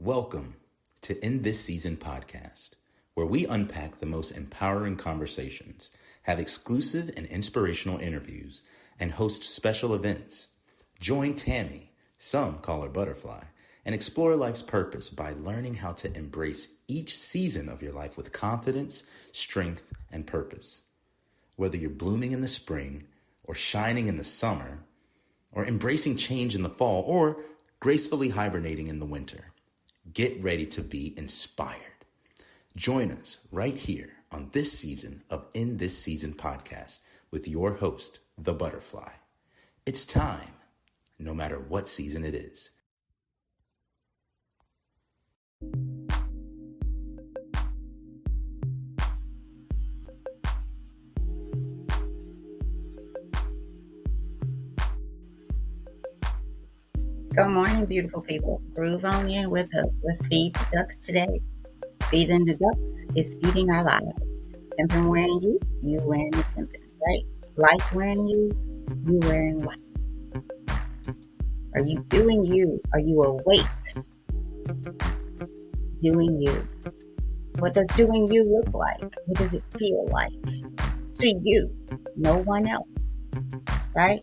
Welcome to In This Season podcast, where we unpack the most empowering conversations, have exclusive and inspirational interviews, and host special events. Join Tammy, some call her Butterfly, and explore life's purpose by learning how to embrace each season of your life with confidence, strength, and purpose. Whether you're blooming in the spring, or shining in the summer, or embracing change in the fall, or gracefully hibernating in the winter, get ready to be inspired. Join us right here on this season of In This Season podcast with your host, The Butterfly. It's time, no matter what season it is. Good morning, beautiful people. Groove on in with us. Let's feed the ducks today. Feeding the ducks is feeding our lives. Pimping wearing you, you wearing the pimping, right? Life wearing you, you wearing life. Are you doing you? Are you awake? Doing you. What does doing you look like? What does it feel like? To you, no one else, right?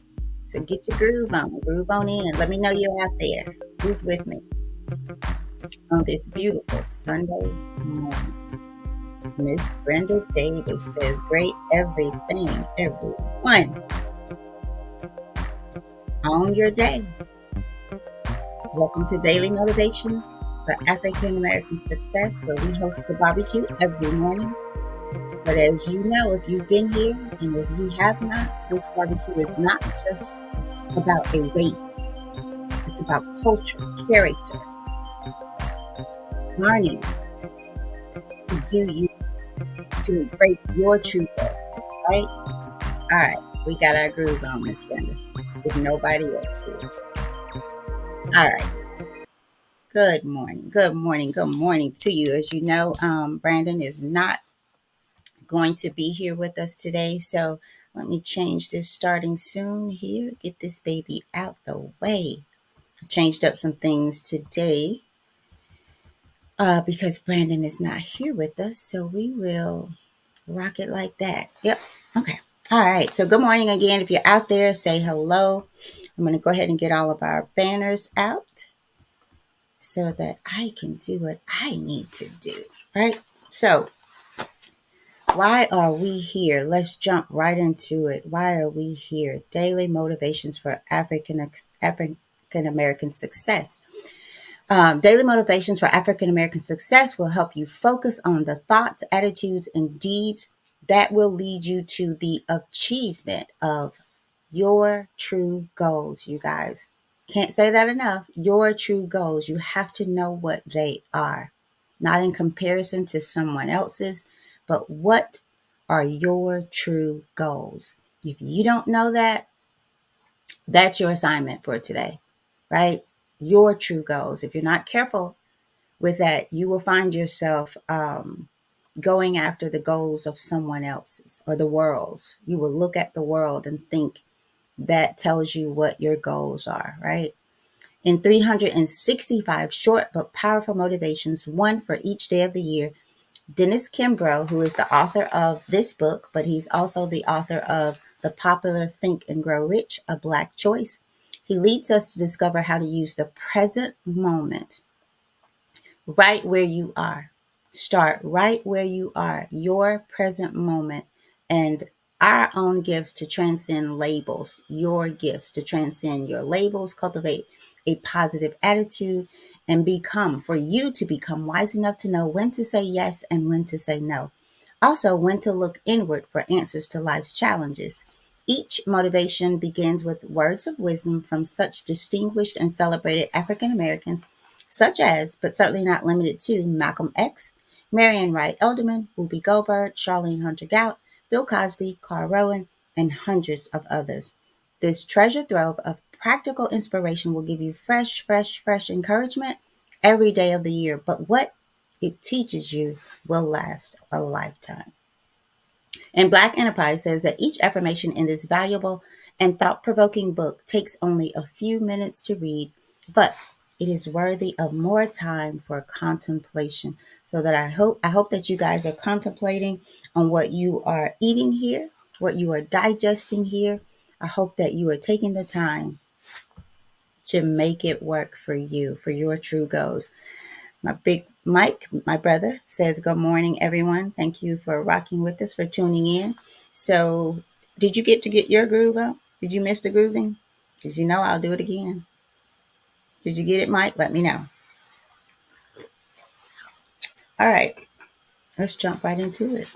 So get your groove on in. Let me know you're out there. Who's with me on this beautiful Sunday morning? Miss Brenda Davis says, great everything, everyone. On your day. Welcome to Daily Motivations for African American Success, where we host the barbecue every morning. But as you know, if you've been here and if you have not, this barbecue is not just about a race. It's about culture, character, learning to do you, to embrace your true goals, right? All right, we got our groove on, Miss Brenda, if nobody else did. All right. Good morning to you. As you know, Brandon is not going to be here with us today, so let me change this starting soon here. Get this baby out the way. I changed up some things today because Brandon is not here with us, so we will rock it like that. Yep. Okay. All right. So good morning again. If you're out there, say hello. I'm going to go ahead and get all of our banners out so that I can do what I need to do, right? So why are we here? Let's jump right into it. Why are we here? Daily motivations for African American success. Daily motivations for African American success will help you focus on the thoughts, attitudes, and deeds that will lead you to the achievement of your true goals, you guys. Can't say that enough. Your true goals. You have to know what they are, not in comparison to someone else's, but what are your true goals? If you don't know that, that's your assignment for today, right? Your true goals. If you're not careful with that, you will find yourself going after the goals of someone else's or the world's. You will look at the world and think that tells you what your goals are, right? In 365 short but powerful motivations, one for each day of the year, Dennis Kimbro, who is the author of this book, but he's also the author of the popular Think and Grow Rich, A Black Choice. He leads us to discover how to use the present moment right where you are. Start right where you are, your present moment, and our own gifts to transcend labels, your gifts to transcend your labels, cultivate a positive attitude, and for you to become wise enough to know when to say yes and when to say no. Also, when to look inward for answers to life's challenges. Each motivation begins with words of wisdom from such distinguished and celebrated African Americans, such as, but certainly not limited to, Malcolm X, Marion Wright Elderman, Whoopi Goldberg, Charlene Hunter Gout, Bill Cosby, Carl Rowan, and hundreds of others. This treasure trove of practical inspiration will give you fresh encouragement every day of the year. But what it teaches you will last a lifetime. And Black Enterprise says that each affirmation in this valuable and thought-provoking book takes only a few minutes to read, but It is worthy of more time for contemplation. So that I hope that you guys are contemplating on what you are eating here, what you are digesting here. I hope that you are taking the time to make it work for you, for your true goals. My big Mike, my brother, says, good morning, everyone. Thank you for rocking with us, for tuning in. So, did you get your groove up? Did you miss the grooving? Because you know I'll do it again. Did you get it, Mike? Let me know. All right, let's jump right into it.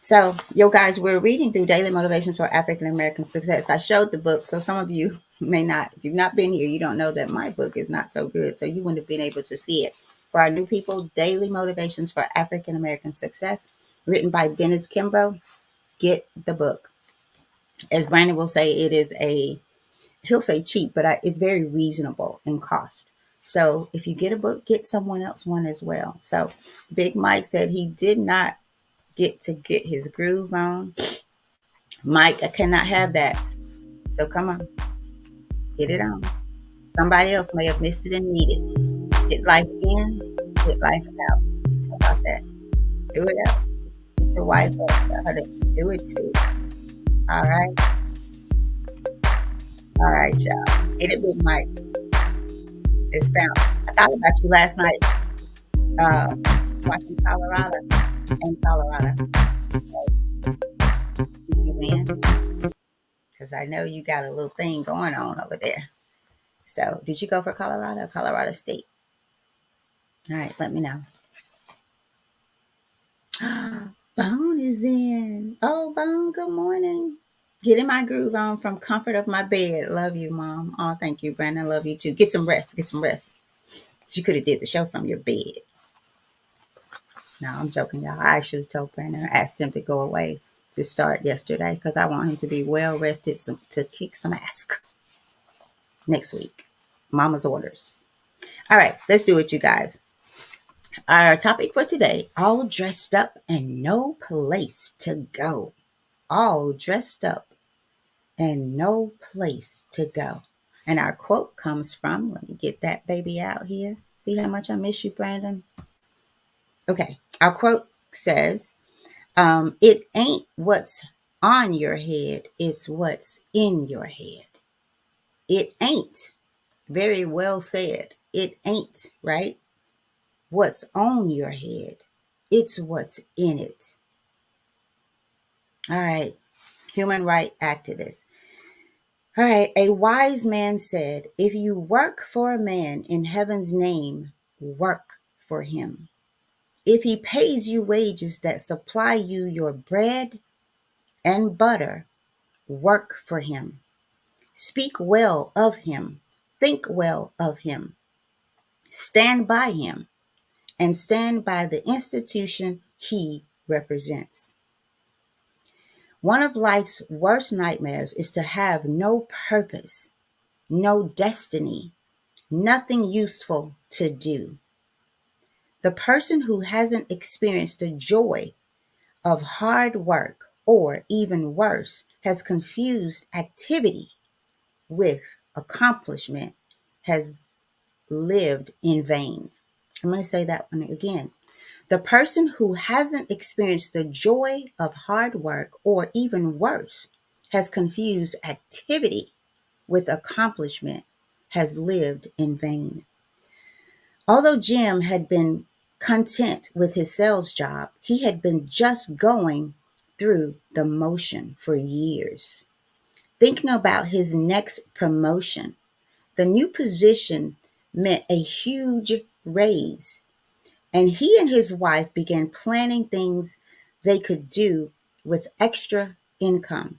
So, yo, guys, we're reading through Daily Motivations for African American Success. I showed the book, so some of you may not, if you've not been here, you don't know that my book is not so good, so you wouldn't have been able to see it. For our new people, Daily Motivations for African American Success, written by Dennis Kimbro. Get the book. As Brandon will say, he'll say cheap, but it's very reasonable in cost. So if you get a book, get someone else one as well. So Big Mike said he did not get his groove on. Mike, I cannot have that. So come on, get it on. Somebody else may have missed it and need it. Get life in, get life out. How about that? Do it out. Get your wife up. Tell her to do it too. All right. All right, y'all. Get it, Big Mike. It's found. I thought about you last night. Watching Colorado and Colorado. So, did you win? Because I know you got a little thing going on over there. So, did you go for Colorado or Colorado State? All right, let me know. Bone is in. Oh, Bone, good morning. Getting my groove on from comfort of my bed. Love you, Mom. Oh, thank you, Brandon. Love you too. Get some rest. Get some rest. You could have did the show from your bed. No, I'm joking, y'all. I actually told Brandon, I asked him to go away to start yesterday because I want him to be well rested to kick some ass next week. Mama's orders. All right, let's do it, you guys. Our topic for today, all dressed up and no place to go. All dressed up and no place to go. And our quote comes from, let me get that baby out here. See how much I miss you, Brandon? Okay, our quote says, it ain't what's on your head, it's what's in your head. It ain't, very well said. It ain't, right? What's on your head, it's what's in it. All right, human rights activist. All right, a wise man said, if you work for a man in heaven's name, work for him. If he pays you wages that supply you your bread and butter, work for him. Speak well of him. Think well of him. Stand by him and stand by the institution he represents. One of life's worst nightmares is to have no purpose, no destiny, nothing useful to do. The person who hasn't experienced the joy of hard work, or even worse, has confused activity with accomplishment, has lived in vain. I'm going to say that one again. The person who hasn't experienced the joy of hard work, or even worse, has confused activity with accomplishment, has lived in vain. Although Jim had been content with his sales job, he had been just going through the motion for years, thinking about his next promotion. The new position meant a huge raise, and he and his wife began planning things they could do with extra income.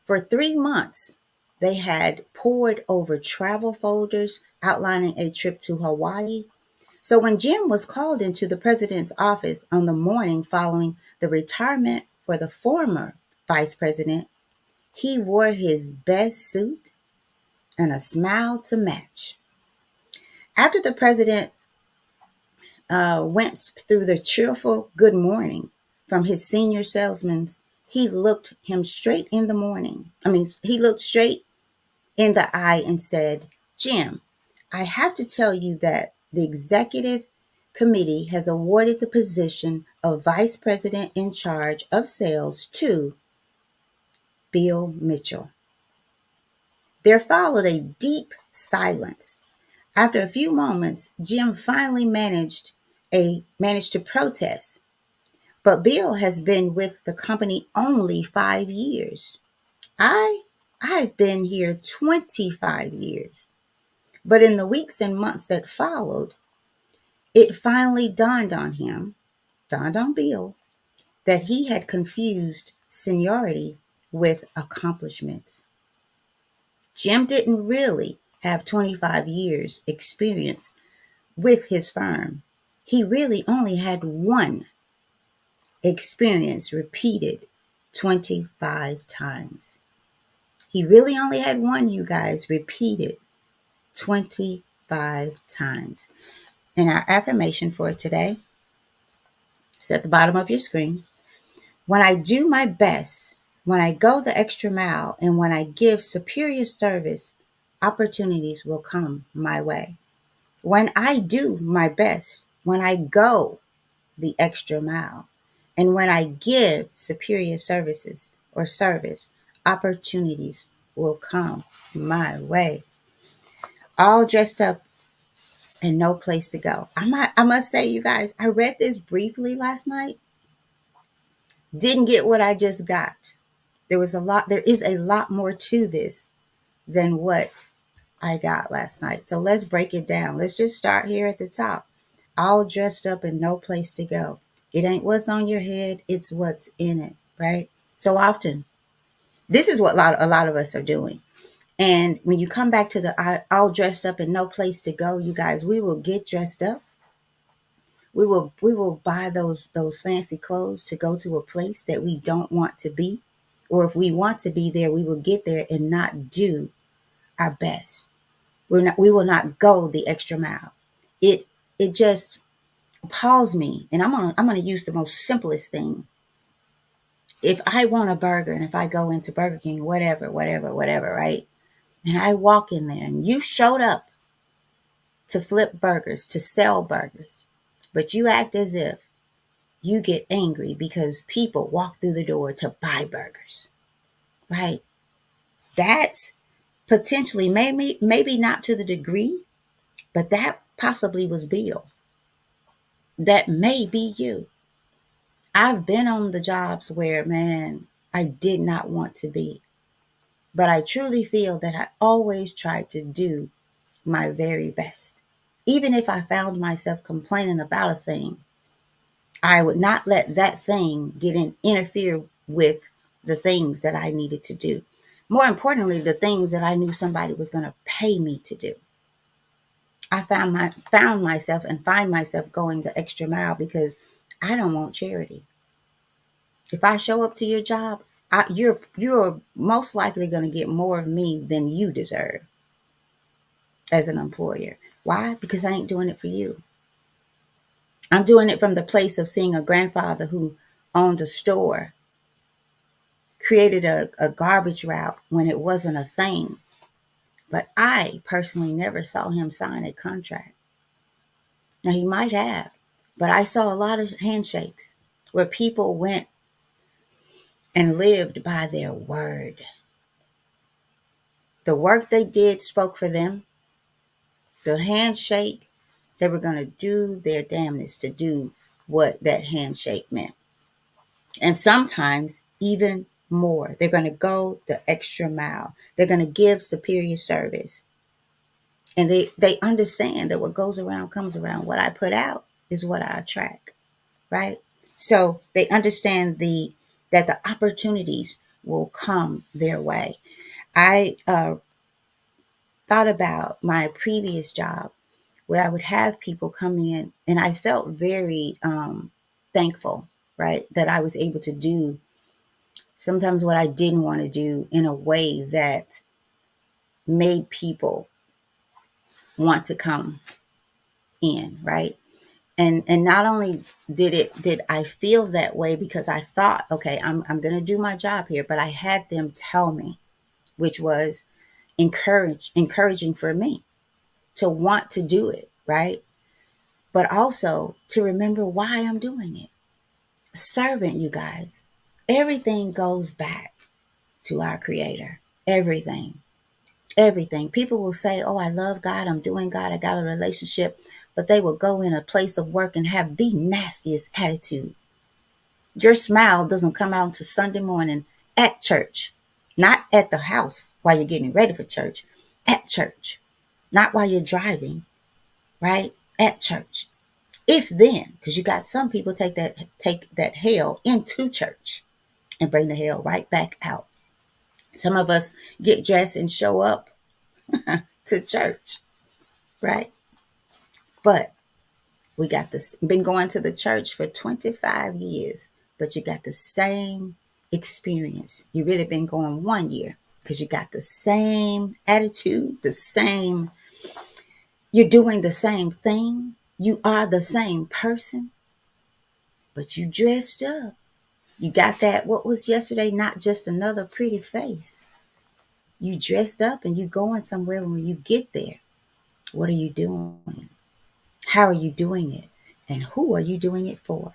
For 3 months, they had pored over travel folders outlining a trip to Hawaii. So when Jim was called into the president's office on the morning following the retirement for the former vice president, he wore his best suit and a smile to match. After the president went through the cheerful good morning from his senior salesman, he looked him straight in the morning. He looked straight in the eye and said, Jim, I have to tell you that the executive committee has awarded the position of vice president in charge of sales to Bill Mitchell. There followed a deep silence. After a few moments, Jim finally managed to protest. But Bill has been with the company only 5 years. I've been here 25 years. But in the weeks and months that followed, it finally dawned on Bill, that he had confused seniority with accomplishments. Jim didn't really have 25 years experience with his firm. He really only had one experience repeated 25 times. He really only had one, you guys, repeated 25 times. And our affirmation for today is at the bottom of your screen. When I do my best, when I go the extra mile, and when I give superior service, opportunities will come my way. When I do my best, when I go the extra mile, and when I give superior services or service, opportunities will come my way. All dressed up and no place to go. I must say, you guys, I read this briefly last night. Didn't get what I just got. There is a lot more to this than what I got last night. So let's break it down. Let's just start here at the top. All dressed up and no place to go. It ain't what's on your head, it's what's in it, right? So often, this is what a lot of us are doing. And when you come back to the all dressed up and no place to go, you guys, we will get dressed up. We will buy those fancy clothes to go to a place that we don't want to be. Or if we want to be there, we will get there and not do our best. We will not go the extra mile. It just appalls me. And I'm gonna use the most simplest thing. If I want a burger and if I go into Burger King, whatever, right? And I walk in there and you showed up to flip burgers, to sell burgers, but you act as if you get angry because people walk through the door to buy burgers, right? That's potentially, maybe not to the degree, but that possibly was Bill. That may be you. I've been on the jobs where, man, I did not want to be. But I truly feel that I always tried to do my very best. Even if I found myself complaining about a thing, I would not let that thing interfere with the things that I needed to do. More importantly, the things that I knew somebody was going to pay me to do. I found myself and find myself going the extra mile because I don't want charity. If I show up to your job, you're most likely going to get more of me than you deserve as an employer. Why? Because I ain't doing it for you. I'm doing it from the place of seeing a grandfather who owned a store, created a garbage route when it wasn't a thing. But I personally never saw him sign a contract. Now, he might have, but I saw a lot of handshakes where people went and lived by their word. The work they did spoke for them. The handshake, they were going to do their damnedest to do what that handshake meant. And sometimes even more. They're going to go the extra mile. They're going to give superior service. And they understand that what goes around comes around. What I put out is what I attract, right? So they understand that the opportunities will come their way. I thought about my previous job where I would have people come in, and I felt very thankful, right, that I was able to do sometimes what I didn't want to do in a way that made people want to come in, right? And not only did I feel that way because I thought, okay, I'm going to do my job here, but I had them tell me, which was, encouraging for me to want to do it, right? But also to remember why I'm doing it. Servant, you guys. Everything goes back to our Creator. Everything. Everything. People will say, oh, I love God. I'm doing God. I got a relationship. But they will go in a place of work and have the nastiest attitude. Your smile doesn't come out until Sunday morning at church, not at the house while you're getting ready for church, at church, not while you're driving, right? At church. If then, because you got some people take that hell into church and bring the hell right back out. Some of us get dressed and show up to church, right? But we got this, been going to the church for 25 years, but you got the same experience. You really been going 1 year because you got the same attitude, you're doing the same thing. You are the same person, but you dressed up. You got that, what was yesterday, not just another pretty face. You dressed up and you going somewhere. When you get there, what are you doing? How are you doing it? And who are you doing it for?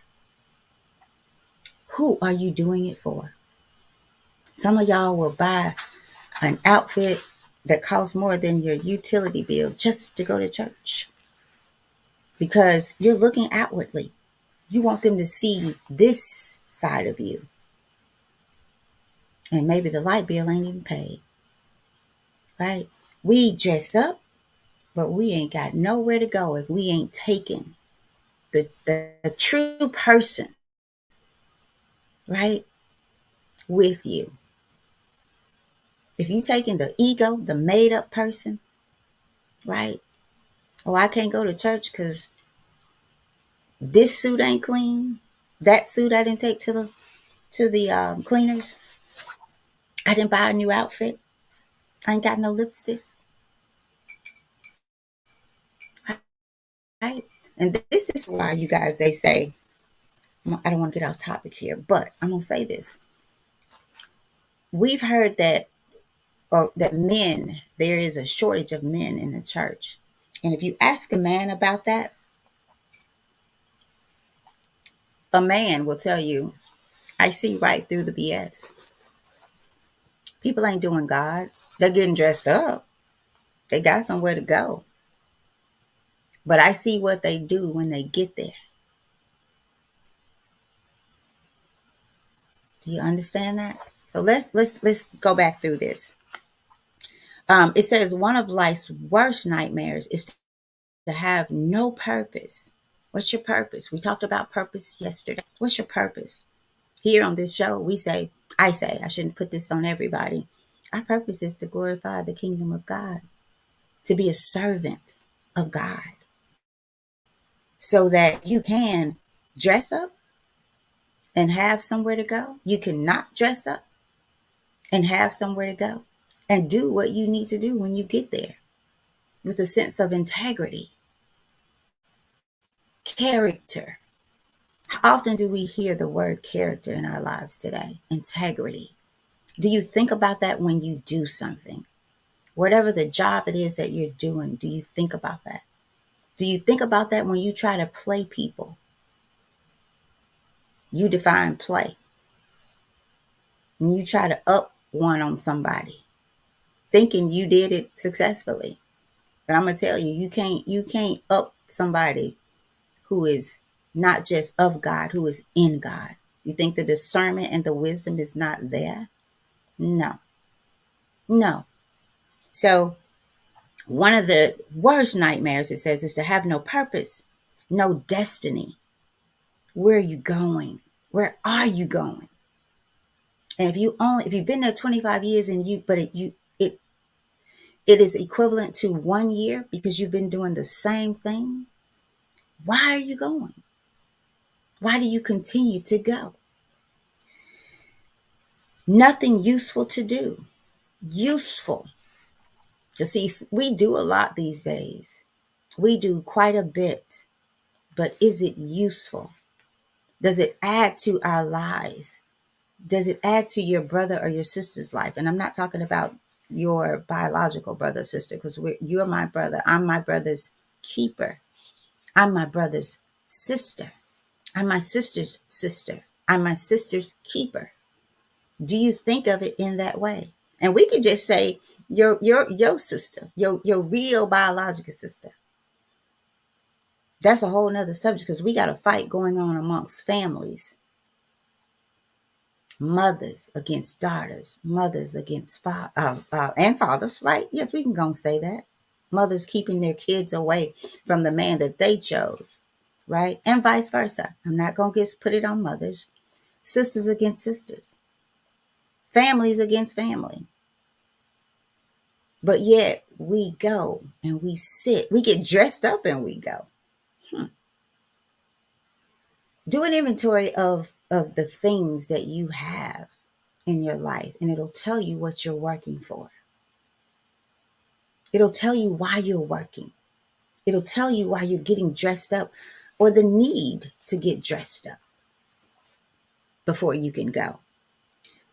Who are you doing it for? Some of y'all will buy an outfit that costs more than your utility bill just to go to church because you're looking outwardly. You want them to see this side of you. And maybe the light bill ain't even paid, right? We dress up, but we ain't got nowhere to go if we ain't taking the true person, right, with you. If you taking the ego, the made up person, right? Oh, I can't go to church because this suit ain't clean. That suit I didn't take to the cleaners. I didn't buy a new outfit. I ain't got no lipstick, right? And this is why, you guys, they say, I don't want to get off topic here, but I'm gonna say this. We've heard that, or that men, there is a shortage of men in the church. And if you ask a man about that, a man will tell you, I see right through the BS. People ain't doing God. They're getting dressed up. They got somewhere to go. But I see what they do when they get there. Do you understand that? So let's go back through this. It says one of life's worst nightmares is to have no purpose. What's your purpose? We talked about purpose yesterday. What's your purpose? Here on this show, I shouldn't put this on everybody. Our purpose is to glorify the kingdom of God, to be a servant of God, so that you can dress up and have somewhere to go. You can not dress up and have somewhere to go and do what you need to do when you get there with a sense of integrity, character. How often do we hear the word character in our lives today? Integrity. Do you think about that when you do something? Whatever the job it is that you're doing, do you think about that? Do you think about that when you try to play people? You define play. When you try to up one on somebody, thinking you did it successfully. But I'm gonna tell you, you can't up somebody who is not just of God, who is in God. You think the discernment and the wisdom is not there? No. No. So one of the worst nightmares, it says, is to have no purpose, no destiny. Where are you going? Where are you going? And if you've been there 25 years and it is equivalent to 1 year because you've been doing the same thing, why are you going? Why do you continue to go? Nothing useful to do. Useful. You see, we do a lot these days. We do quite a bit. But is it useful? Does it add to our lives? Does it add to your brother or your sister's life? And I'm not talking about your biological brother or sister, because you're my brother. I'm my brother's keeper. I'm my brother's sister. I'm my sister's sister. I'm my sister's keeper. Do you think of it in that way? And we could just say your sister, your real biological sister. That's a whole nother subject because we got a fight going on amongst families. Mothers against daughters, mothers against and fathers, right? Yes, we can go and say that. Mothers keeping their kids away from the man that they chose, right? And vice versa. I'm not going to put it on mothers. Sisters against sisters. Families against family. But yet we go and we sit. We get dressed up and we go. Do an inventory of the things that you have in your life, and it'll tell you what you're working for. It'll tell you why you're working. It'll tell you why you're getting dressed up or the need to get dressed up before you can go.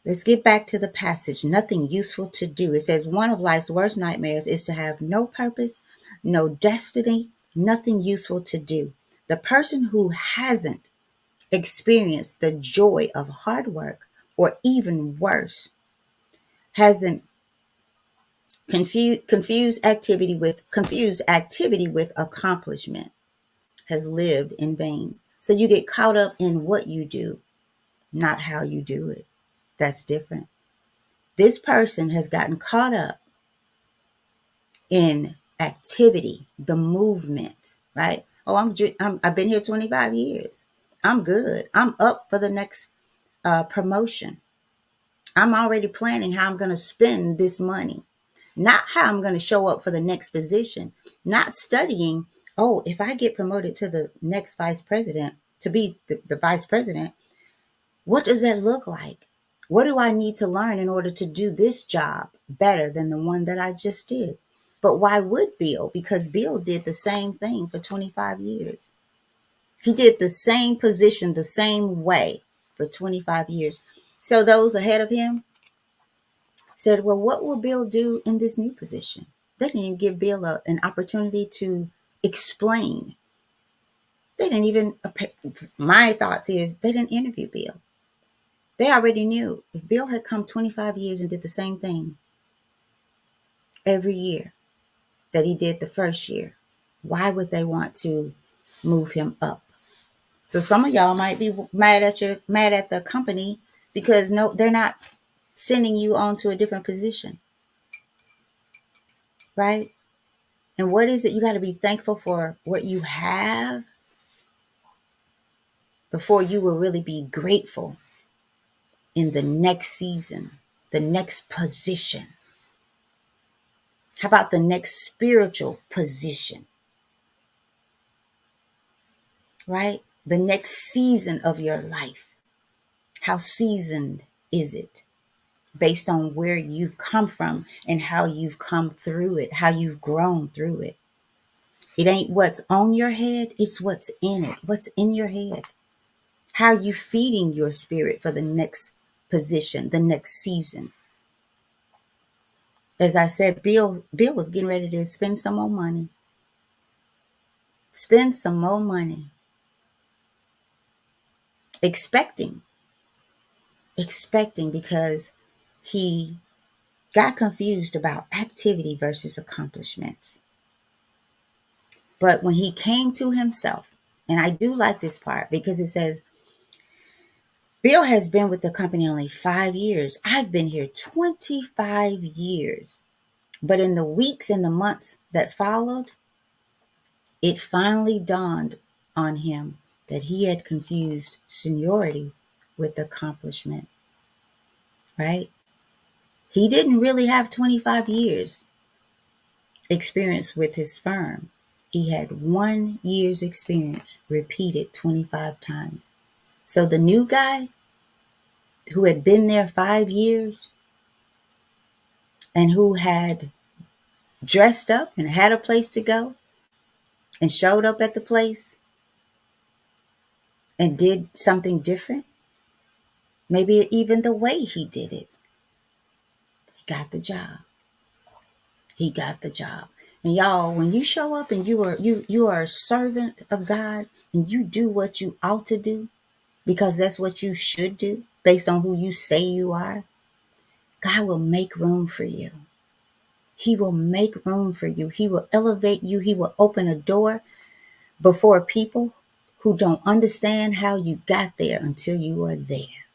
Let's get back to the passage. Nothing useful to do. It says one of life's worst nightmares is to have no purpose, no destiny, nothing useful to do. The person who hasn't experienced the joy of hard work, or even worse, hasn't confused activity with accomplishment, has lived in vain. So you get caught up in what you do, not how you do it. That's different. This person has gotten caught up in activity, the movement, right? Oh, I've been here 25 years. I'm good. I'm up for the next promotion. I'm already planning how I'm going to spend this money, not how I'm going to show up for the next position, not studying. Oh, if I get promoted to the next vice president, to be the vice president, what does that look like? What do I need to learn in order to do this job better than the one that I just did? But why would Bill? Because Bill did the same thing for 25 years. He did the same position the same way for 25 years. So those ahead of him said, well, what will Bill do in this new position? They didn't even give Bill an opportunity to explain. They didn't even, my thoughts is they didn't interview Bill. They already knew if Bill had come 25 years and did the same thing every year that he did the first year, why would they want to move him up? So some of y'all might be mad at the company because no, they're not sending you on to a different position, right? And what is it? You got to be thankful for what you have before you will really be grateful in the next season, the next position. How about the next spiritual position, right? The next season of your life. How seasoned is it? Based on where you've come from and how you've come through it, how you've grown through it. It ain't what's on your head, it's what's in it. What's in your head? How are you feeding your spirit for the next position, the next season? As I said, Bill was getting ready to spend some more money. Spend some more money. Expecting because he got confused about activity versus accomplishments. But when he came to himself, and I do like this part because it says, Bill has been with the company only 5 years. I've been here 25 years. But in the weeks and the months that followed, it finally dawned on him that he had confused seniority with accomplishment, right? He didn't really have 25 years experience with his firm. He had 1 year's experience repeated 25 times. So the new guy who had been there 5 years and who had dressed up and had a place to go and showed up at the place and did something different, maybe even the way he did it, he got the job. He got the job. And y'all, when you show up and you are a servant of God and you do what you ought to do, because that's what you should do based on who you say you are, God will make room for you. He will make room for you. He will elevate you. He will open a door before people who don't understand how you got there until you are there.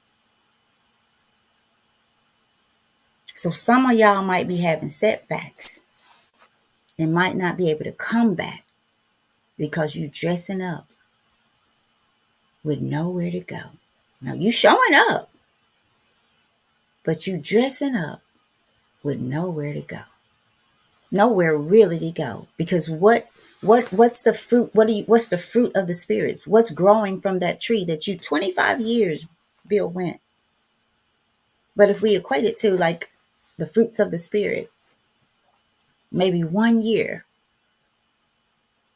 So some of y'all might be having setbacks and might not be able to come back because you dressing up with nowhere to go. Now you showing up, but you dressing up with nowhere to go. Nowhere really to go. Because what's the fruit? What's the fruit of the spirits? What's growing from that tree that you 25 years Bill went? But if we equate it to like the fruits of the spirit, maybe 1 year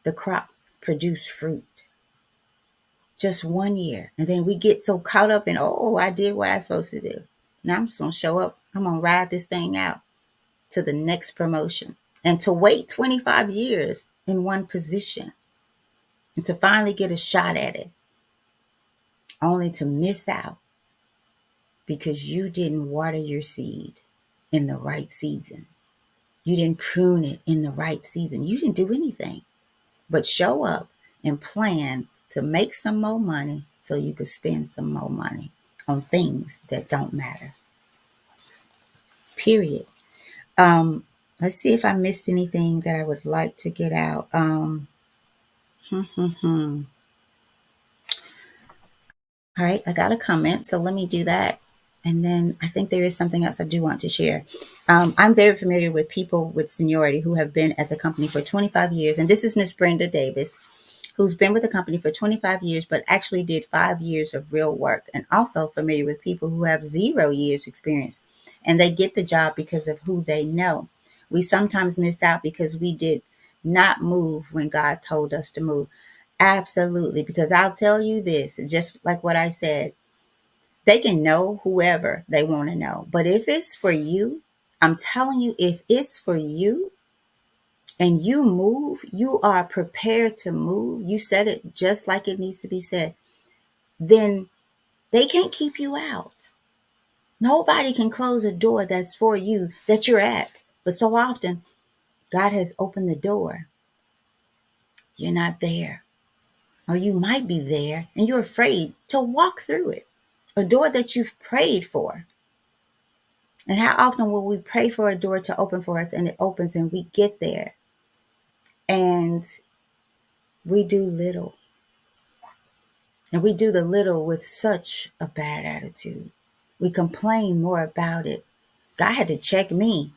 the crop produced fruit. Just 1 year. And then we get so caught up in, oh, I did what I was supposed to do. Now I'm just going to show up. I'm going to ride this thing out to the next promotion. And to wait 25 years in one position and to finally get a shot at it, only to miss out because you didn't water your seed in the right season. You didn't prune it in the right season. You didn't do anything but show up and plan to make some more money so you could spend some more money on things that don't matter. Period. Let's see if I missed anything that I would like to get out. All right, I got a comment, so let me do that. And then I think there is something else I do want to share. I'm very familiar with people with seniority who have been at the company for 25 years. And this is Miss Brenda Davis, who's been with the company for 25 years, but actually did 5 years of real work. And also familiar with people who have 0 years experience. And they get the job because of who they know. We sometimes miss out because we did not move when God told us to move. Absolutely. Because I'll tell you this, just like what I said, they can know whoever they want to know. But if it's for you, I'm telling you, if it's for you and you move, you are prepared to move, you said it just like it needs to be said, then they can't keep you out. Nobody can close a door that's for you, that you're at. But so often, God has opened the door. You're not there. Or you might be there and you're afraid to walk through it. A door that you've prayed for. And how often will we pray for a door to open for us and it opens and we get there and we do little. And we do the little with such a bad attitude. We complain more about it. God had to check me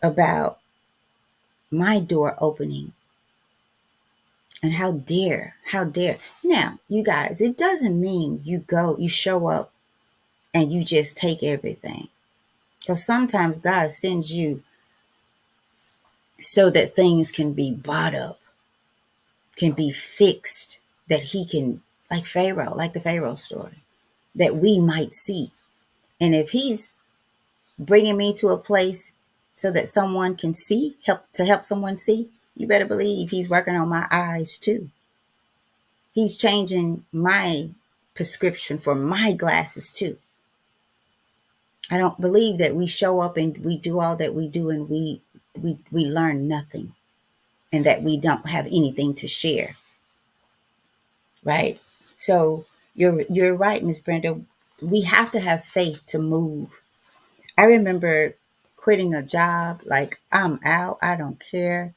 about my door opening. And how dare. Now, you guys, it doesn't mean you show up and you just take everything. Because sometimes God sends you so that things can be bought up, can be fixed, that he can, like Pharaoh, like the Pharaoh story, that we might see. And if he's bringing me to a place so that someone can see, help someone see, you better believe he's working on my eyes too. He's changing my prescription for my glasses too. I don't believe that we show up and we do all that we do and we learn nothing and that we don't have anything to share. Right? So you're right, Miss Brenda. We have to have faith to move. I remember quitting a job, like I'm out, I don't care.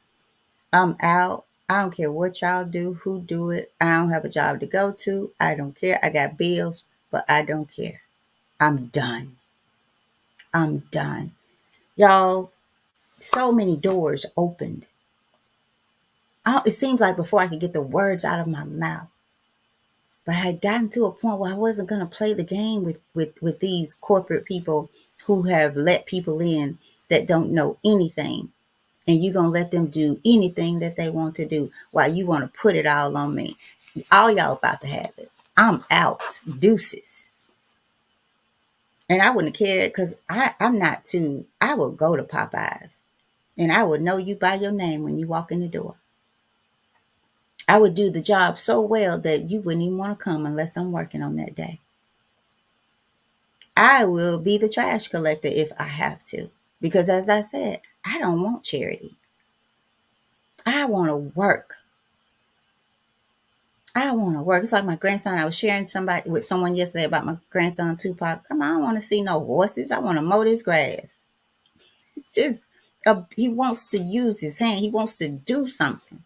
I'm out. I don't care what y'all do, who do it. I don't have a job to go to. I don't care. I got bills, but I don't care. I'm done. I'm done. Y'all, so many doors opened. It seemed like before I could get the words out of my mouth. But I had gotten to a point where I wasn't going to play the game with these corporate people who have let people in that don't know anything. And you're going to let them do anything that they want to do while you want to put it all on me. All y'all about to have it. I'm out. Deuces. And I wouldn't care because I'm not too, I will go to Popeyes. And I would know you by your name when you walk in the door. I would do the job so well that you wouldn't even want to come unless I'm working on that day. I will be the trash collector if I have to. Because as I said, I don't want charity. I want to work. I want to work. It's like my grandson. I was sharing somebody with someone yesterday about my grandson Tupac. Come on, I don't want to see no horses. I want to mow this grass. It's just he wants to use his hand. He wants to do something,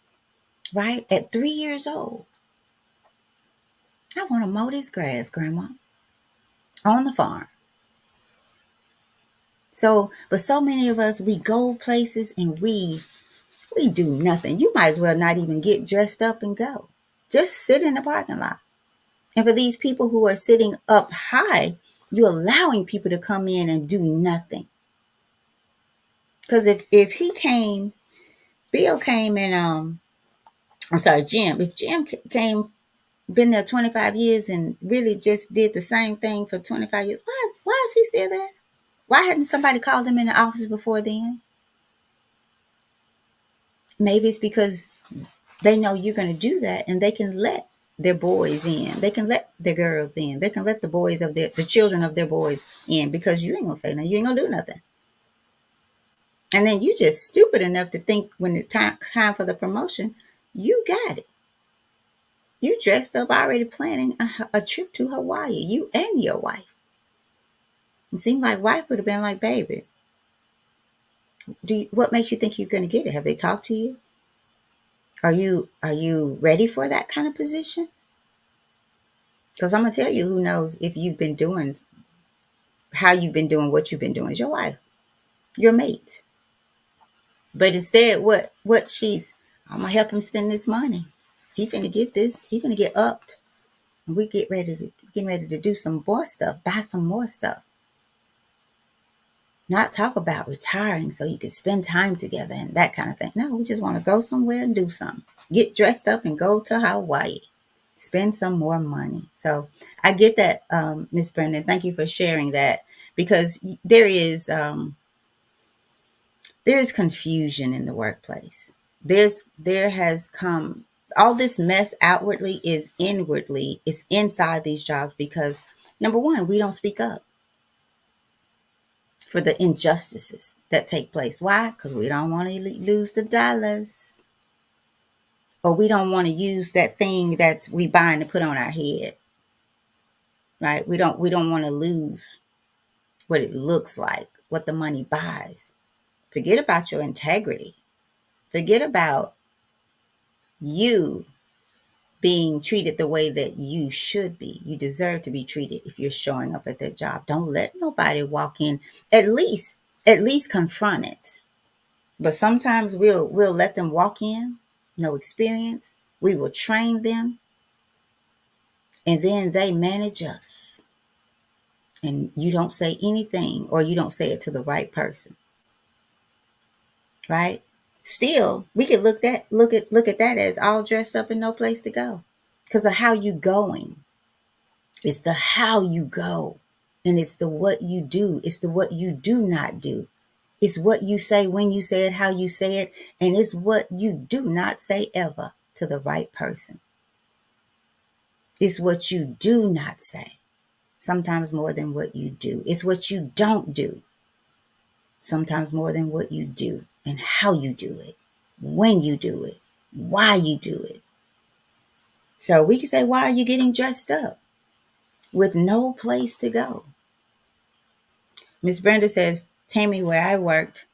right? At 3 years old, I want to mow this grass, Grandma, on the farm. So, but so many of us, we go places and we do nothing. You might as well not even get dressed up and go. Just sit in the parking lot. And for these people who are sitting up high, you're allowing people to come in and do nothing. Because if he came, Bill came and I'm sorry, Jim. If Jim came, been there 25 years and really just did the same thing for 25 years, why is he still there? Why hadn't somebody called him in the office before then? Maybe it's because they know you're going to do that and they can let their boys in. They can let their girls in. They can let the boys of the children of their boys in because you ain't going to say nothing. You ain't going to do nothing. And then you just stupid enough to think when it's time for the promotion, you got it. You dressed up already planning a trip to Hawaii, you and your wife. It seemed like wife would have been like, baby, what makes you think you're going to get it? Have they talked to you? Are you ready for that kind of position? Because I'm going to tell you who knows if you've been doing, how you've been doing what you've been doing is your wife, your mate. But instead, what I'm going to help him spend this money. He finna get this. He finna get upped. And we getting ready to do some more stuff, buy some more stuff. Not talk about retiring so you can spend time together and that kind of thing. No, we just want to go somewhere and do something. Get dressed up and go to Hawaii. Spend some more money. So I get that, Miss Brandon. Thank you for sharing that because there is confusion in the workplace. There has come all this mess outwardly is inwardly. It's inside these jobs because number one, we don't speak up for the injustices that take place. Why? Because we don't want to lose the dollars. Or we don't want to use that thing that we buying to put on our head. Right? We don't want to lose what it looks like, what the money buys. Forget about your integrity. Forget about you being treated the way that you should be. You deserve to be treated if you're showing up at that job. Don't let nobody walk in. At least confront it. But sometimes we'll let them walk in, no experience. We will train them, and then they manage us. And you don't say anything, or you don't say it to the right person, right? Still, we could look at that as all dressed up and no place to go, because of how you going. It's the how you go, and it's the what you do. It's the what you do not do. It's what you say when you say it, how you say it, and it's what you do not say ever to the right person. It's what you do not say, sometimes more than what you do. It's what you don't do, sometimes more than what you do, and how you do it, when you do it, why you do it. So we can say, why are you getting dressed up with no place to go? Miss Brenda says, Tammy, where I worked,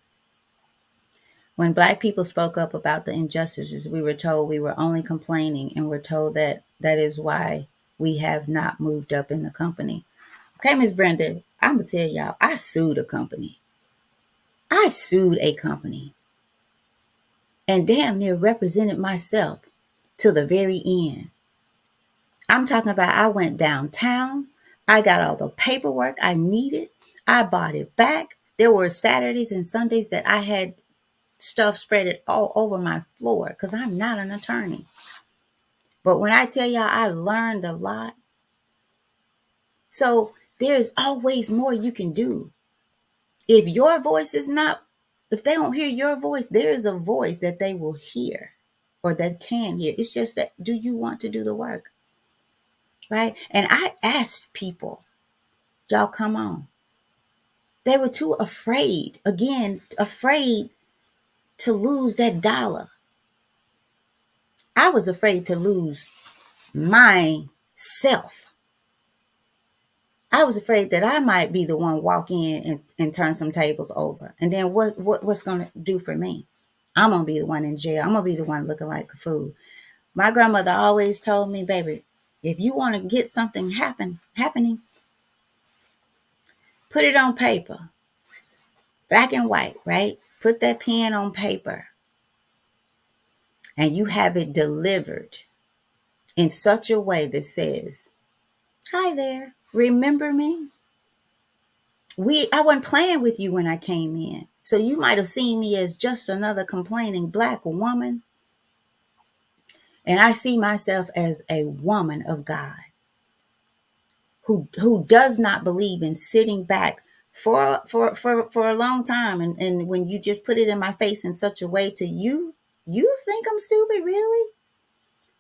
when Black people spoke up about the injustices, we were told we were only complaining, and we're told that that is why we have not moved up in the company. Okay, Miss Brenda, I'm going to tell y'all, I sued a company. I sued a company and damn near represented myself to the very end. I'm talking about I went downtown. I got all the paperwork I needed. I bought it back. There were Saturdays and Sundays that I had stuff spread it all over my floor because I'm not an attorney. But when I tell y'all I learned a lot, so there's always more you can do. If your voice is not if they don't hear your voice, there is a voice that they will hear or that can hear. It's just that, do you want to do the work? Right? And I asked people, y'all come on. They were too afraid, again, afraid to lose that dollar. I was afraid to lose myself. I was afraid that I might be the one walk in and turn some tables over. And then what's going to do for me? I'm going to be the one in jail. I'm going to be the one looking like a fool. My grandmother always told me, baby, if you want to get something happening, put it on paper, black and white, right? Put that pen on paper and you have it delivered in such a way that says, hi there, remember me? I wasn't playing with you when I came in. So you might have seen me as just another complaining Black woman. And I see myself as a woman of God who does not believe in sitting back for a long time. And when you just put it in my face in such a way to you think I'm stupid, really?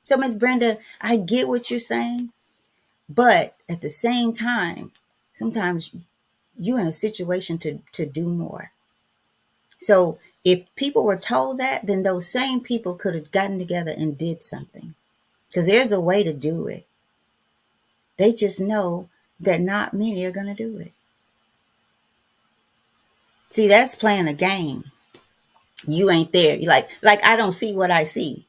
So Miss Brenda, I get what you're saying. But at the same time, sometimes you're in a situation to do more. So if people were told that, then those same people could have gotten together and did something. Because there's a way to do it. They just know that not many are going to do it. See, that's playing a game. You ain't there. You like I don't see what I see.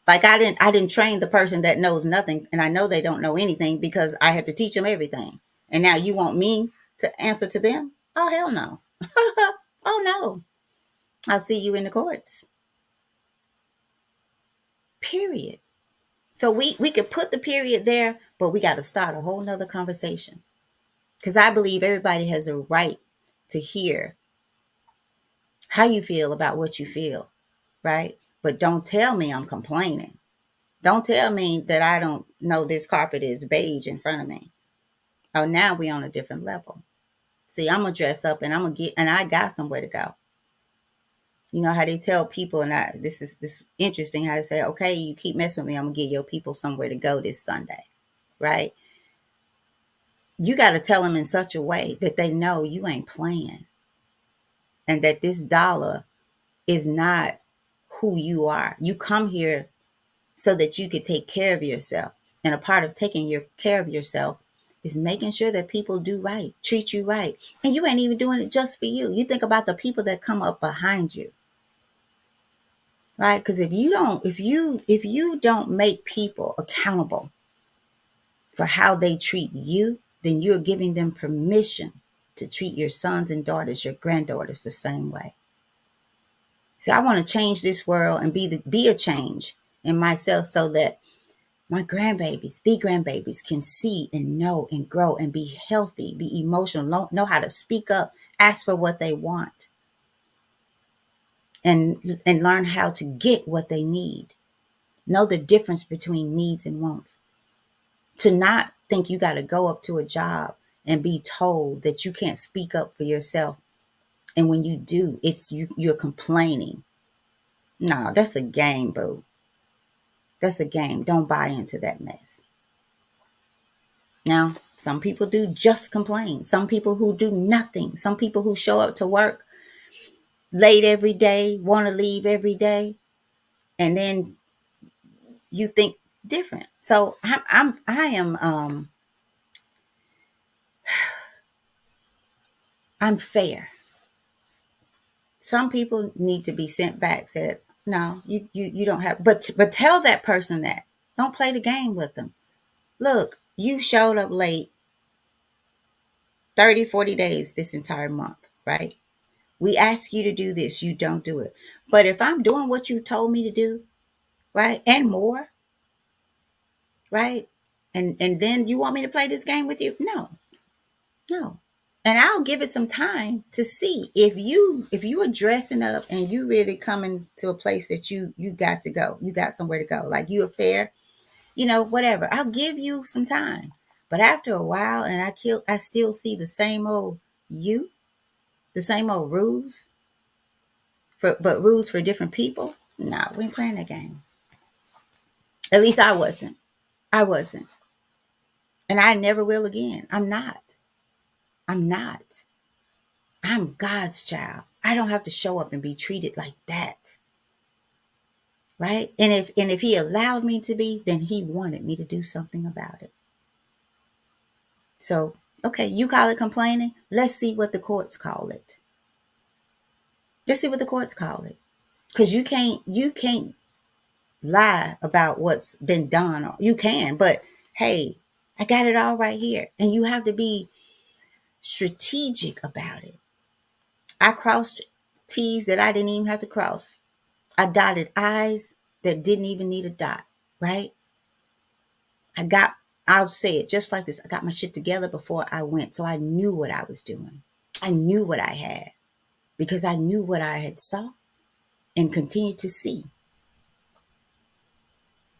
Like I didn't train the person that knows nothing, and I know they don't know anything because I had to teach them everything. And now you want me to answer to them? Oh hell no. Oh no. I'll see you in the courts. Period. So we could put the period there, but we got to start a whole nother conversation. Because I believe everybody has a right to hear how you feel about what you feel, right? But don't tell me I'm complaining. Don't tell me that I don't know this carpet is beige in front of me. Oh, now we on a different level. See, I'm gonna dress up and I got somewhere to go. You know how they tell people, and this is interesting how they say, okay, you keep messing with me, I'm gonna give your people somewhere to go this Sunday, right? You got to tell them in such a way that they know you ain't playing and that this dollar is not who you are. You come here so that you could take care of yourself. And a part of taking care of yourself is making sure that people do right, treat you right. And you ain't even doing it just for you. You think about the people that come up behind you, right? Because if you don't make people accountable for how they treat you, then you're giving them permission to treat your sons and daughters, your granddaughters the same way. So I want to change this world and be a change in myself so that my grandbabies can see and know and grow and be healthy, be emotional, know how to speak up, ask for what they want, and learn how to get what they need. Know the difference between needs and wants. To not think you got to go up to a job and be told that you can't speak up for yourself. And when you do, you're complaining. No, that's a game, boo. That's a game. Don't buy into that mess. Now, some people do just complain. Some people who do nothing. Some people who show up to work late every day, want to leave every day, and then you think different. So I'm fair. Some people need to be sent back. Said no, you don't have. But tell that person that. Don't play the game with them. Look, you showed up late 30, 40 days this entire month, right? We ask you to do this, you don't do it. But if I'm doing what you told me to do, right, and more, right, and then you want me to play this game with you? No. And I'll give it some time to see if you are dressing up and you really coming to a place that you got to go, you got somewhere to go, like you are fair, whatever. I'll give you some time. But after a while, and I still see the same old you, the same old rules, but rules for different people. No, we ain't playing that game. At least I wasn't. I wasn't. And I never will again. I'm not. I'm not. I'm God's child. I don't have to show up and be treated like that. Right? And if he allowed me to be, then he wanted me to do something about it. So, okay, you call it complaining. Let's see what the courts call it. Let's see what the courts call it. Because you can't lie about what's been done. You can, but hey, I got it all right here. And you have to be strategic about it. I crossed T's that I didn't even have to cross. I dotted I's that didn't even need a dot, right? I'll say it just like this. I got my shit together before I went. So I knew what I was doing. I knew what I had because I knew what I had saw and continued to see,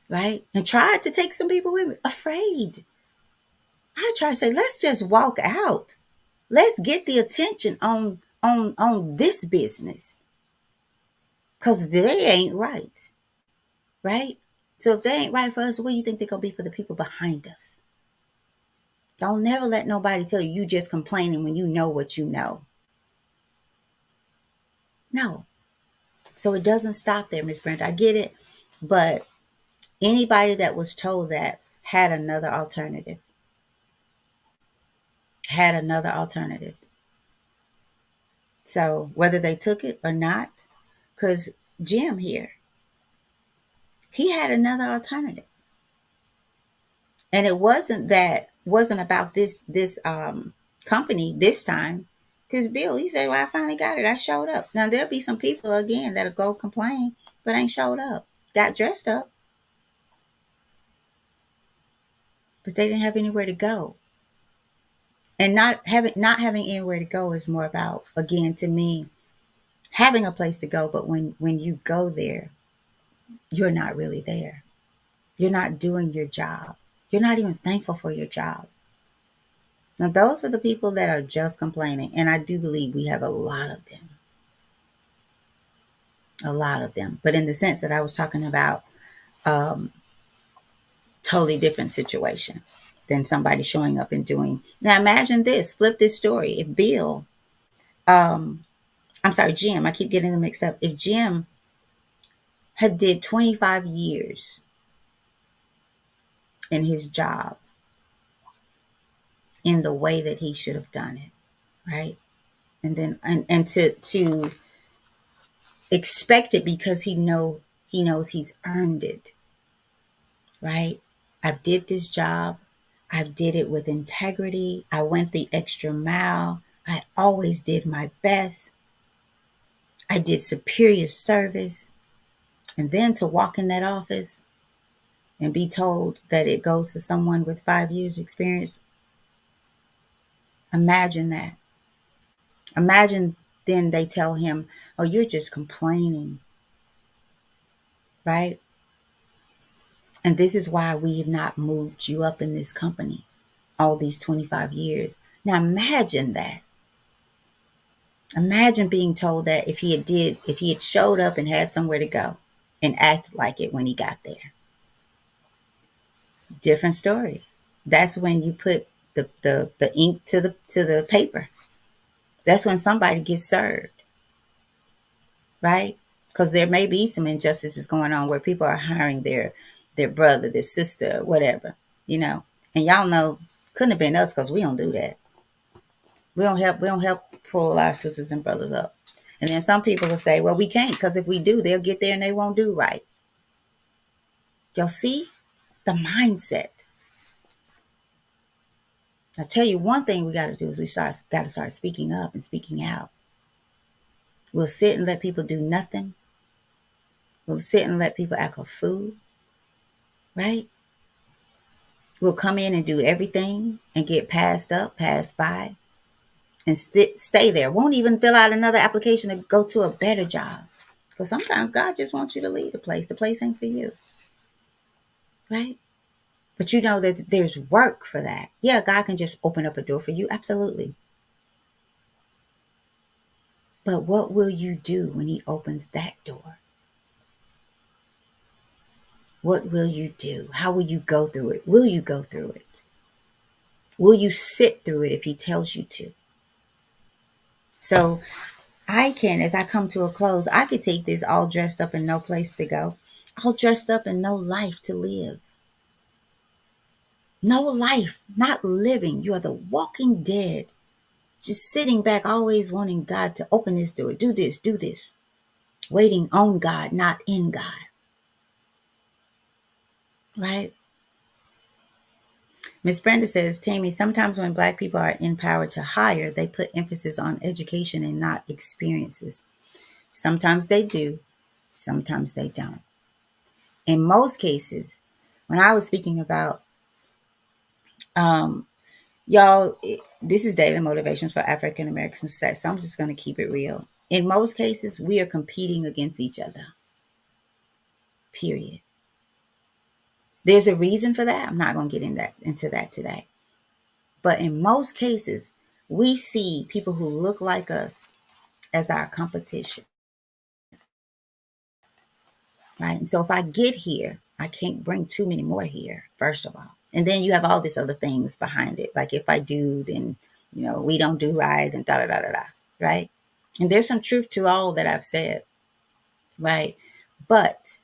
right? And tried to take some people with me, afraid. I try to say, let's just walk out. Let's get the attention on this business. Because they ain't right. Right? So if they ain't right for us, what do you think they're gonna be for the people behind us? Don't never let nobody tell you just complaining when you know what you know. No. So it doesn't stop there, Miss Brenda. I get it. But anybody that was told that had another alternative. Had another alternative. So whether they took it or not, because Jim here, he had another alternative. And it wasn't about this company this time. Because Bill, he said, well, I finally got it. I showed up. Now there'll be some people again that'll go complain, but ain't showed up. Got dressed up, but they didn't have anywhere to go. And not having anywhere to go is more about, again, to me, having a place to go, but when you go there, you're not really there. You're not doing your job. You're not even thankful for your job. Now, those are the people that are just complaining. And I do believe we have a lot of them. A lot of them. But in the sense that I was talking about, totally different situation than somebody showing up and doing. Now, imagine this. Flip this story. If Jim, I keep getting them mixed up. If Jim had did 25 years in his job in the way that he should have done it, right? And then and to expect it because he knows he's earned it, right? I've did this job. I've did it with integrity. I went the extra mile. I always did my best. I did superior service. And then to walk in that office and be told that it goes to someone with 5 years experience. Imagine that. Imagine then they tell him, oh, you're just complaining, right? And this is why we have not moved you up in this company all these 25 years. Now imagine that. Imagine being told that if he had showed up and had somewhere to go and acted like it when he got there. Different story. That's when you put the ink to the paper. That's when somebody gets served, right? Because there may be some injustices going on where people are hiring their brother, their sister, whatever, And y'all know, couldn't have been us because we don't do that. We don't help pull our sisters and brothers up. And then some people will say, well, we can't because if we do, they'll get there and they won't do right. Y'all see the mindset. I tell you one thing we got to do is got to start speaking up and speaking out. We'll sit and let people do nothing. We'll sit and let people act a fool, right? We'll come in and do everything and get passed up, passed by, and stay there. Won't even fill out another application to go to a better job. Because sometimes God just wants you to leave the place. The place ain't for you, right? But you know that there's work for that. Yeah, God can just open up a door for you. Absolutely. But what will you do when he opens that door? What will you do? How will you go through it? Will you go through it? Will you sit through it if he tells you to? So I can, as I come to a close, I could take this all dressed up and no place to go, all dressed up and no life to live. No life, not living. You are the walking dead, just sitting back, always wanting God to open this door, do this, waiting on God, not in God, right? Miss Brenda says, Tammy, sometimes when Black people are empowered to hire, they put emphasis on education and not experiences. Sometimes they do, sometimes they don't. In most cases, when I was speaking about, y'all, this is Daily Motivations for African American Success, so I'm just going to keep it real. In most cases, we are competing against each other, period. There's a reason for that. I'm not going to get into that today. But in most cases, we see people who look like us as our competition, right? And so if I get here, I can't bring too many more here, first of all. And then you have all these other things behind it. Like if I do, then, we don't do right and da da da da da, right? And there's some truth to all that I've said, right? But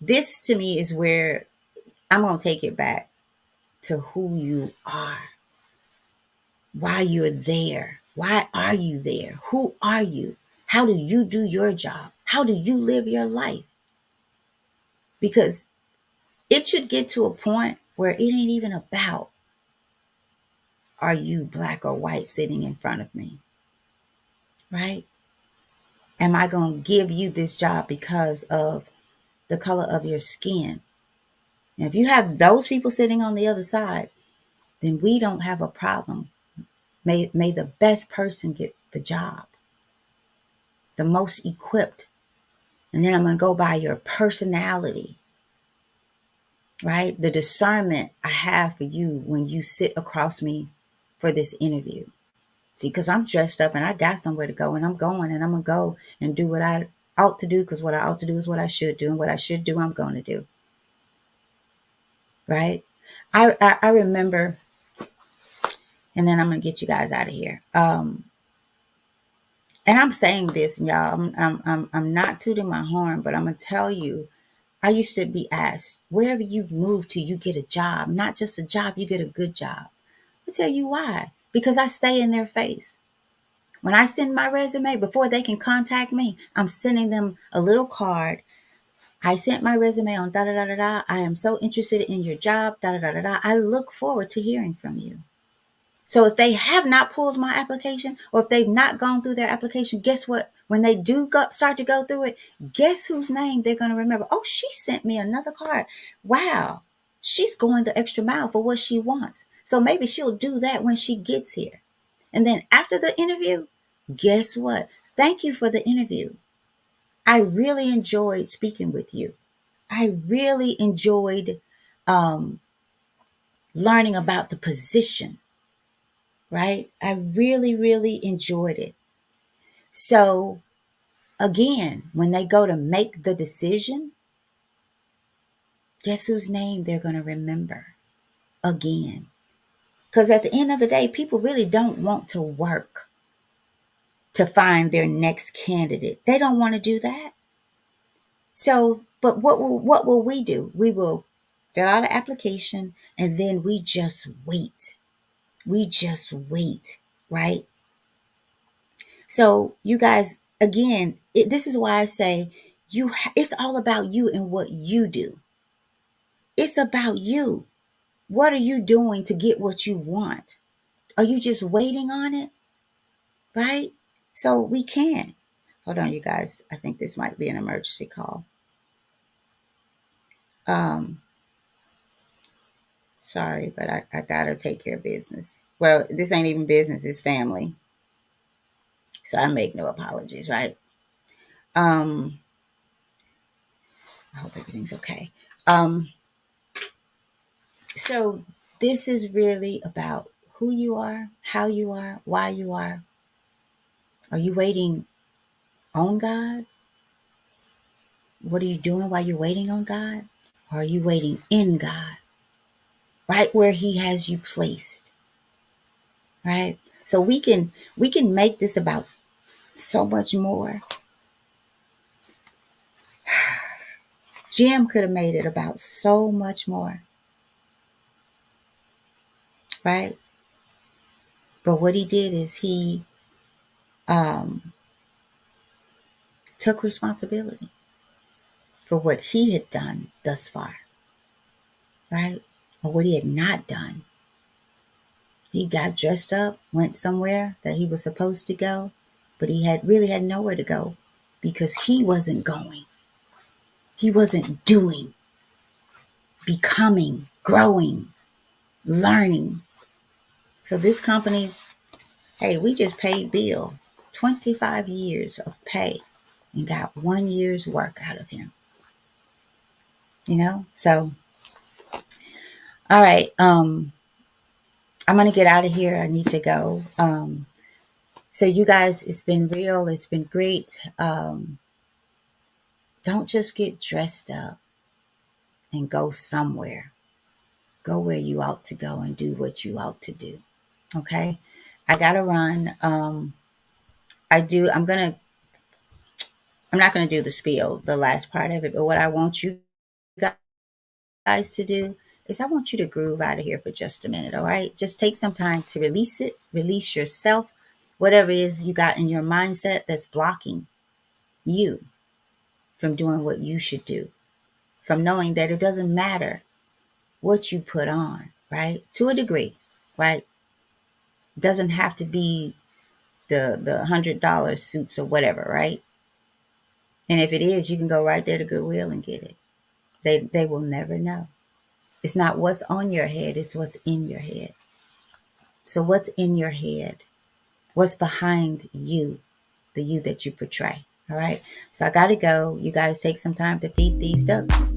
this to me is where I'm going to take it back to who you are, why you're there. Why are you there? Who are you? How do you do your job? How do you live your life? Because it should get to a point where it ain't even about, are you Black or white sitting in front of me, right? Am I going to give you this job because of the color of your skin? And if you have those people sitting on the other side, then we don't have a problem. May the best person get the job, the most equipped. And then I'm going to go by your personality, right? The discernment I have for you when you sit across me for this interview. See, because I'm dressed up and I got somewhere to go and I'm going and I'm going to go and do what I ought to do, because what I ought to do is what I should do, and what I should do, I'm going to do, right? I remember, and then I'm going to get you guys out of here. And I'm saying this, y'all, I'm not tooting my horn, but I'm going to tell you, I used to be asked, wherever you move to, you get a job. Not just a job, you get a good job. I'll tell you why. Because I stay in their face. When I send my resume, before they can contact me, I'm sending them a little card. I sent my resume on da da da da da. I am so interested in your job, da da da da da. I look forward to hearing from you. So if they have not pulled my application, or if they've not gone through their application, guess what? When they do start to go through it, guess whose name they're going to remember? Oh, she sent me another card. Wow, she's going the extra mile for what she wants. So maybe she'll do that when she gets here. And then after the interview, guess what? Thank you for the interview. I really enjoyed speaking with you. I really enjoyed learning about the position, right? I really, really enjoyed it. So again, when they go to make the decision, guess whose name they're going to remember again? Because at the end of the day, people really don't want to work to find their next candidate. They don't want to do that. So, but what will we do? We will fill out an application and then we just wait. We just wait, right? So you guys, again, this is why I say it's all about you and what you do. It's about you. What are you doing to get what you want? Are you just waiting on it? Right? So we can. Hold on, you guys. I think this might be an emergency call. Sorry, but I gotta take care of business. Well, this ain't even business, it's family. So I make no apologies, right? I hope everything's okay. So this is really about who you are, how you are, why you are, Are you waiting on God? What are you doing while you're waiting on God? Or are you waiting in God? Right where He has you placed. Right? So we can make this about so much more. Jim could have made it about so much more. Right? But what he did is he took responsibility for what he had done thus far. Right? Or what he had not done. He got dressed up, went somewhere that he was supposed to go, but he really had nowhere to go because he wasn't going. He wasn't doing, becoming, growing, learning. So this company, hey, we just paid Bill 25 years of pay and got 1 year's work out of him. So all right, I'm gonna get out of here. I need to go. So you guys, it's been real, it's been great. Don't just get dressed up and go somewhere. Go where you ought to go and do what you ought to do. Okay. I gotta run. I'm not gonna do the spiel, the last part of it, but what I want you guys to do is I want you to groove out of here for just a minute. All right. Just take some time to release it, release yourself, whatever it is you got in your mindset that's blocking you from doing what you should do, from knowing that it doesn't matter what you put on, right? To a degree, right? Doesn't have to be the $100 suits or whatever, right? And if it is, you can go right there to Goodwill and get it. They will never know. It's not what's on your head, it's what's in your head. So what's in your head? What's behind you, the you that you portray? All right. So I gotta go. You guys take some time to feed these ducks.